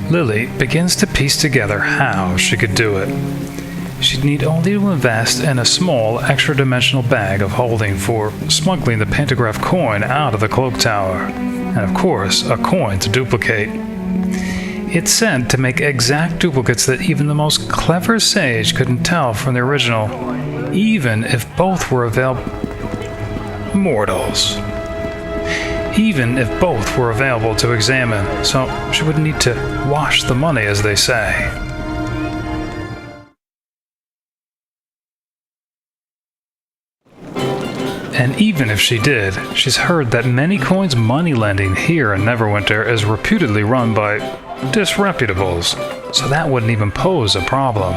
Lilly begins to piece together how she could do it. She'd need only to invest in a small extra-dimensional bag of holding for smuggling the Pantograph coin out of the Cloaktower, and of course, a coin to duplicate. It's said to make exact duplicates that even the most clever sage couldn't tell from the original, even if both were available to examine, so she wouldn't need to wash the money, as they say. And even if she did, she's heard that Manycoins moneylending here in Neverwinter is reputedly run by disreputables, so that wouldn't even pose a problem.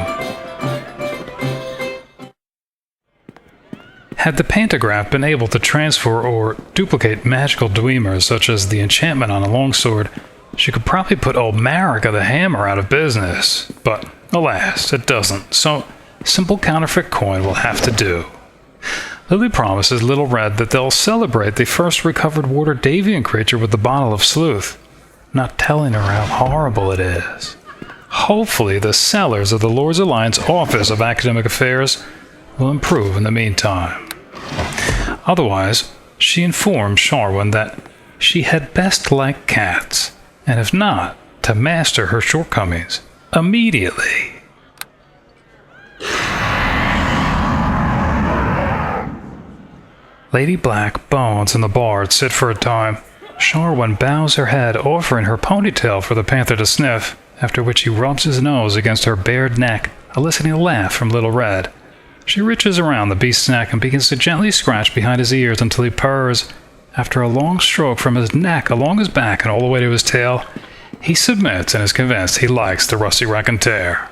Had the Pantograph been able to transfer or duplicate magical dweemers such as the enchantment on a longsword, she could probably put old Marrok of the Hammer out of business. But alas, it doesn't, so simple counterfeit coin will have to do. Lilly promises Little Red that they'll celebrate the first recovered water Davian creature with the bottle of Sluth, not telling her how horrible it is. Hopefully the cellars of the Lord's Alliance Office of Academic Affairs will improve in the meantime. Otherwise, she informed Sharwyn that she had best like cats, and if not, to master her shortcomings immediately. Lady Black, Bones, and the Bard sit for a time. Sharwyn bows her head, offering her ponytail for the panther to sniff, after which he rubs his nose against her bared neck, eliciting a laugh from Little Red. She reaches around the beast's neck and begins to gently scratch behind his ears until he purrs. After a long stroke from his neck along his back and all the way to his tail, he submits and is convinced he likes the rusty raconteur.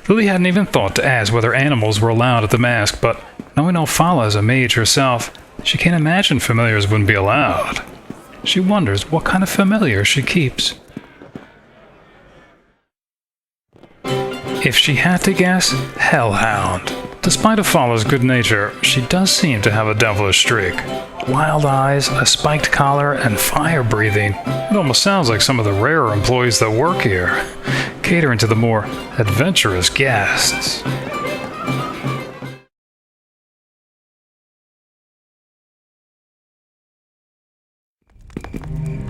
Lilly hadn't even thought to ask whether animals were allowed at the mask, but knowing Ophala is a mage herself, she can't imagine familiars wouldn't be allowed. She wonders what kind of familiar she keeps. If she had to guess, Hellhound. Despite Ophala's good nature, she does seem to have a devilish streak. Wild eyes, a spiked collar, and fire breathing. It almost sounds like some of the rarer employees that work here, catering to the more adventurous guests.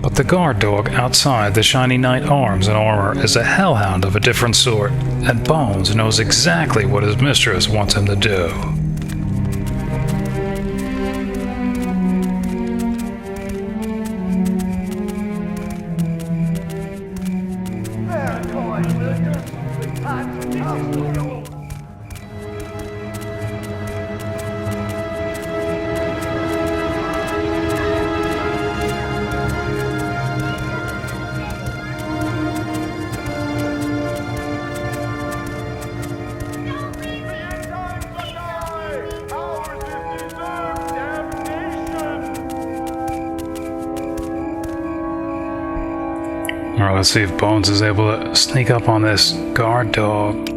But the guard dog outside the shiny knight arms and armor is a hellhound of a different sort, and Bones knows exactly what his mistress wants him to do. Alright, let's see if Bones is able to sneak up on this guard dog.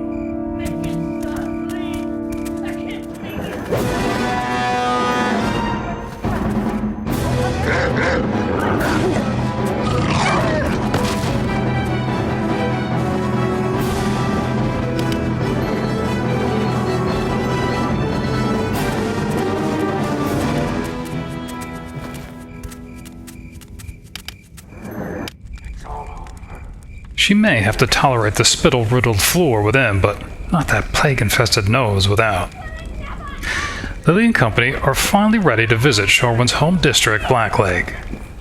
She may have to tolerate the spittle-riddled floor within, but not that plague-infested nose without. Lilly and company are finally ready to visit Sharwyn's home district, Blacklake,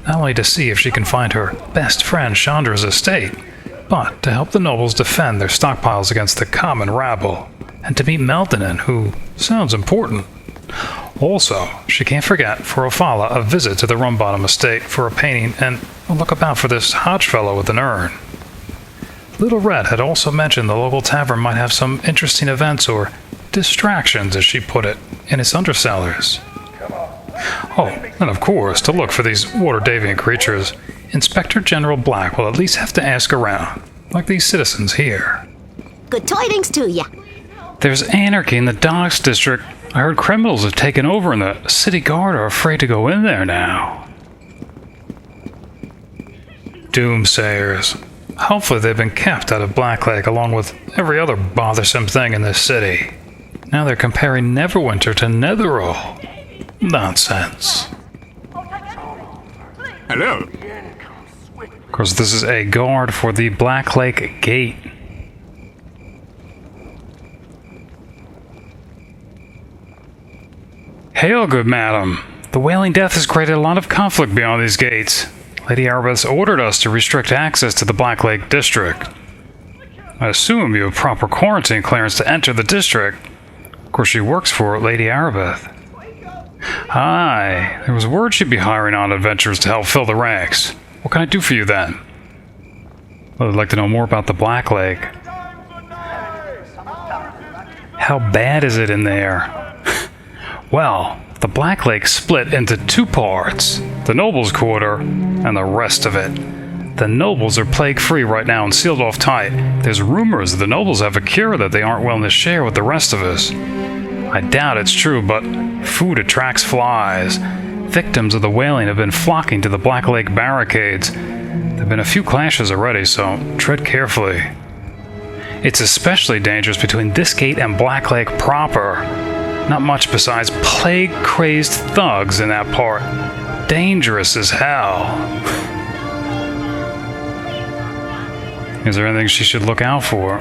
not only to see if she can find her best friend Chandra's estate, but to help the nobles defend their stockpiles against the common rabble, and to meet Meldanen, who sounds important. Also, she can't forget for Ophala a visit to the Rumbottom estate for a painting and a look about for this Hodge fellow with an urn. Little Red had also mentioned the local tavern might have some interesting events or distractions, as she put it, in its undercellars. Oh, and of course, to look for these water-deviant creatures, Inspector General Black will at least have to ask around, like these citizens here. Good tidings to ya. There's anarchy in the docks district. I heard criminals have taken over and the city guard are afraid to go in there now. Doomsayers. Hopefully they've been kept out of Blacklake along with every other bothersome thing in this city. Now they're comparing Neverwinter to Netheril. Nonsense. Hello. Of course, this is a guard for the Blacklake gate. Hail, good madam. The Wailing Death has created a lot of conflict beyond these gates. Lady Arbeth ordered us to restrict access to the Blacklake district. I assume you have proper quarantine clearance to enter the district. Of course, she works for Lady Arbeth. Aye, there was word she'd be hiring on adventurers to help fill the ranks. What can I do for you then? Well, I'd like to know more about the Blacklake. How bad is it in there? Well, the Blacklake split into two parts, the Nobles' Quarter and the rest of it. The Nobles are plague-free right now and sealed off tight. There's rumors that the Nobles have a cure that they aren't willing to share with the rest of us. I doubt it's true, but food attracts flies. Victims of the whaling have been flocking to the Blacklake barricades. There have been a few clashes already, so tread carefully. It's especially dangerous between this gate and Blacklake proper. Not much besides plague-crazed thugs in that part. Dangerous as hell. Is there anything she should look out for?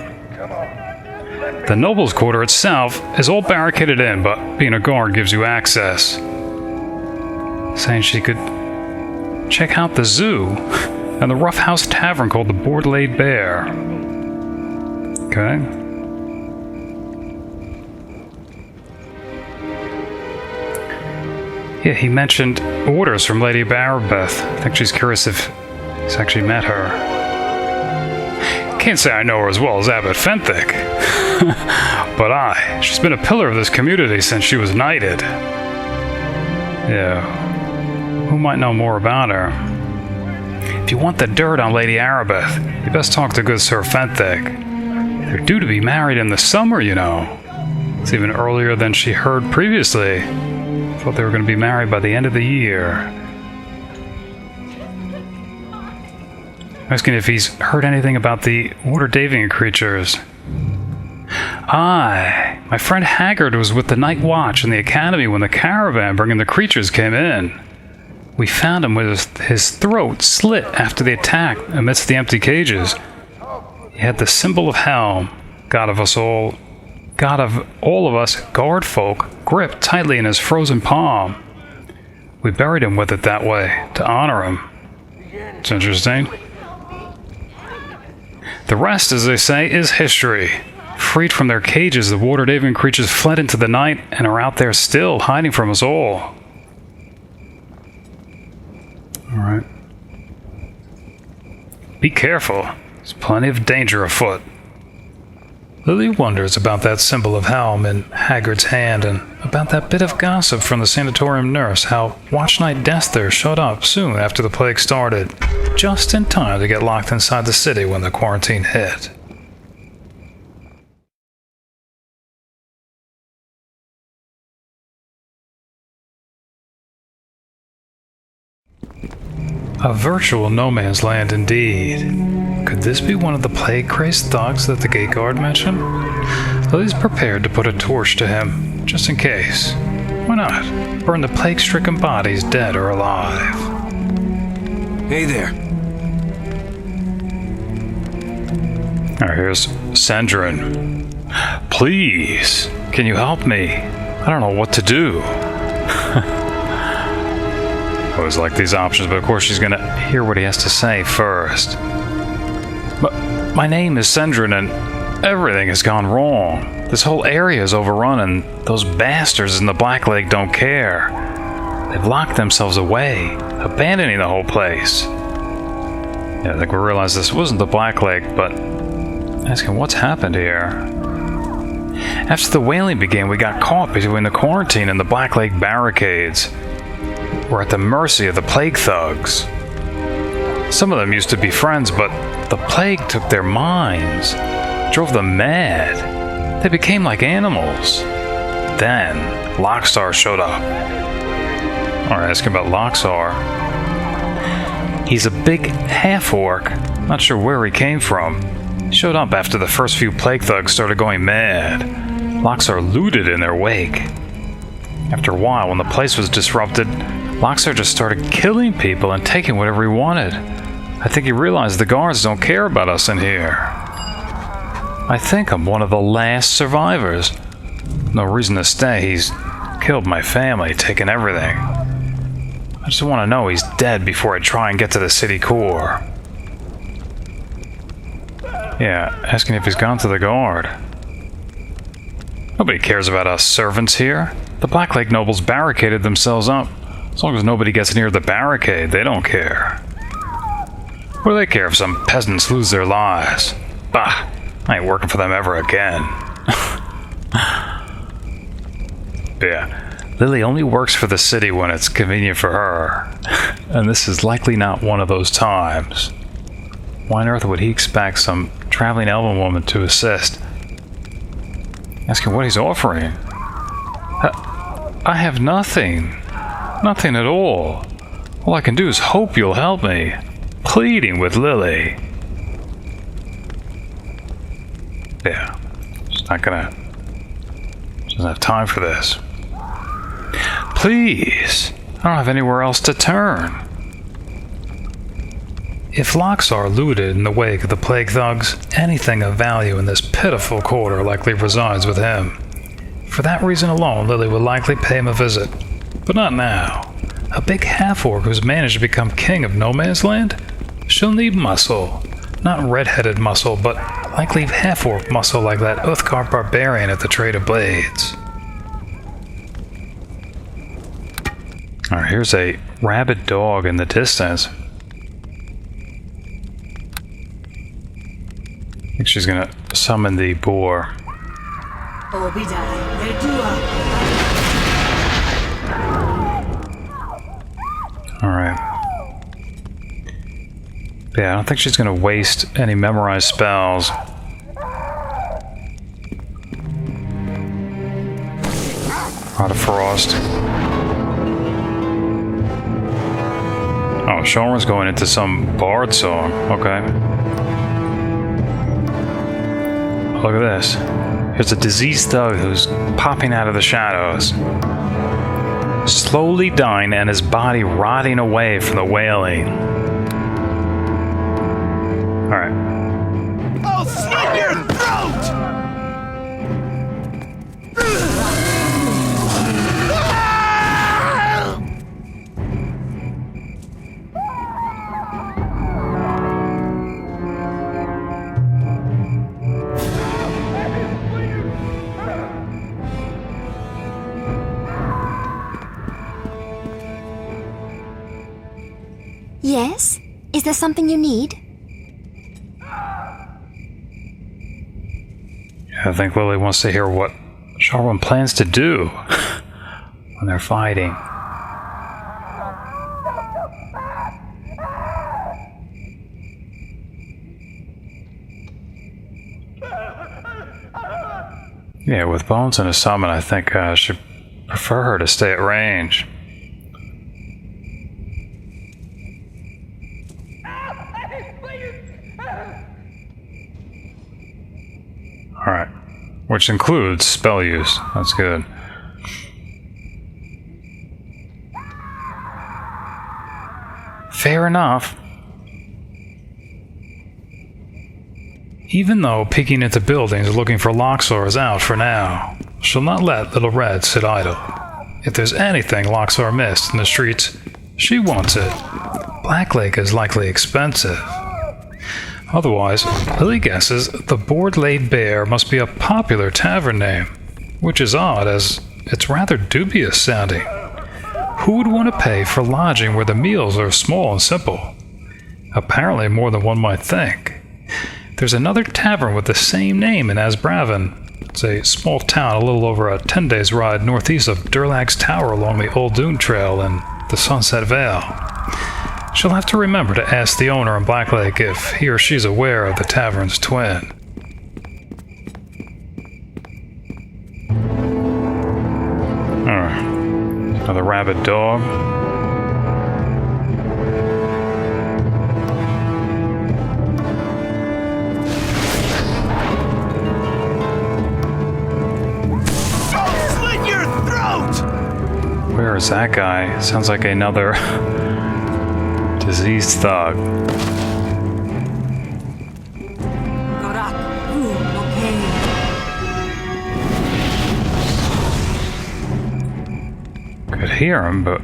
The Nobles' Quarter itself is all barricaded in, but being a guard gives you access. Saying she could check out the zoo and the roughhouse tavern called the Board-Laid Bear. Okay. Yeah, he mentioned orders from Lady Arbeth. I think she's curious if he's actually met her. Can't say I know her as well as Abbot Fenthic. But she's been a pillar of this community since she was knighted. Yeah. Who might know more about her? If you want the dirt on Lady Arbeth, you best talk to good Sir Fenthic. They're due to be married in the summer, you know. It's even earlier than she heard previously. Thought they were going to be married by the end of the year. Asking if he's heard anything about the water-daving creatures. Aye, my friend Haggard was with the Night Watch in the Academy when the caravan bringing the creatures came in. We found him with his throat slit after the attack amidst the empty cages. He had the symbol of Helm, god of all of us guard folk, gripped tightly in his frozen palm. We buried him with it that way, to honor him. It's interesting. The rest, as they say, is history. Freed from their cages, the water-daving creatures fled into the night and are out there still, hiding from us all. Alright. Be careful. There's plenty of danger afoot. Lilly wonders about that symbol of Helm in Haggard's hand and about that bit of gossip from the sanatorium nurse, how Watch Knight Desther showed up soon after the plague started, just in time to get locked inside the city when the quarantine hit. A virtual no man's land indeed. Could this be one of the plague-crazed thugs that the gate guard mentioned? Lilly's prepared to put a torch to him, just in case. Why not? Burn the plague-stricken bodies, dead or alive. Hey there. Alright, here's Cendran. Please, can you help me? I don't know what to do. I always like these options, but of course she's going to hear what he has to say first. But my name is Cendran, and everything has gone wrong. This whole area is overrun, and those bastards in the Blacklake don't care. They've locked themselves away, abandoning the whole place. Yeah, I think we realized this wasn't the Blacklake, but asking what's happened here. After the whaling began, we got caught between the quarantine and the Blacklake barricades. We're at the mercy of the plague thugs. Some of them used to be friends, but the plague took their minds, drove them mad. They became like animals. Then, Loxar showed up. Or asking about Loxar. He's a big half-orc Not sure where he came from. He showed up after the first few plague thugs started going mad. Loxar looted in their wake. After a while, when the place was disrupted, Loxar just started killing people and taking whatever he wanted. I think he realized the guards don't care about us in here. I think I'm one of the last survivors. No reason to stay. He's killed my family, taken everything. I just want to know he's dead before I try and get to the city core. Yeah, asking if he's gone to the guard. Nobody cares about us servants here. The Blacklake nobles barricaded themselves up. As long as nobody gets near the barricade, they don't care. What do they care if some peasants lose their lives? Bah, I ain't working for them ever again. Yeah, Lilly only works for the city when it's convenient for her. And this is likely not one of those times. Why on earth would he expect some traveling elven woman to assist? Asking what he's offering. I have nothing. Nothing at all. All I can do is hope you'll help me. Pleading with Lilly. Yeah. She's not gonna... She doesn't have time for this. Please. I don't have anywhere else to turn. If Loxar looted in the wake of the plague thugs, anything of value in this pitiful quarter likely resides with him. For that reason alone, Lilly would likely pay him a visit. But not now. A big half-orc who's managed to become king of no man's land? She'll need muscle. Not red-headed muscle, but likely half-orc muscle like that Uthgar barbarian at the Trade of Blades. Alright, here's a rabid dog in the distance. I think she's gonna summon the boar. Alright. Yeah, I don't think she's gonna waste any memorized spells. Rod of Frost. Oh, Sharwyn's going into some bard song. Okay. Look at this. Here's a diseased thug who's popping out of the shadows. Slowly dying and his body rotting away from the wailing. Alright. I'll slit your throat! Yes? Is there something you need? I think Lilly wants to hear what Sharwyn plans to do when they're fighting. Yeah, with Bones and a summon, I think I should prefer her to stay at range. Alright. Which includes spell use. That's good. Fair enough. Even though peeking into buildings looking for Loxar is out for now, she'll not let Little Red sit idle. If there's anything Loxar missed in the streets, she wants it. Blacklake is likely expensive. Otherwise, Lilly guesses the Board Laid Bear must be a popular tavern name, which is odd as it's rather dubious sounding. Who would want to pay for lodging where the meals are small and simple? Apparently more than one might think. There's another tavern with the same name in Asbravn. It's a small town a little over a 10 days ride northeast of Durlag's Tower along the Old Dune Trail and the Sunset Vale. She'll have to remember to ask the owner in Blacklake if he or she's aware of the tavern's twin. Alright. Another rabid dog. is that guy? Sounds like another diseased thug. Could hear him, but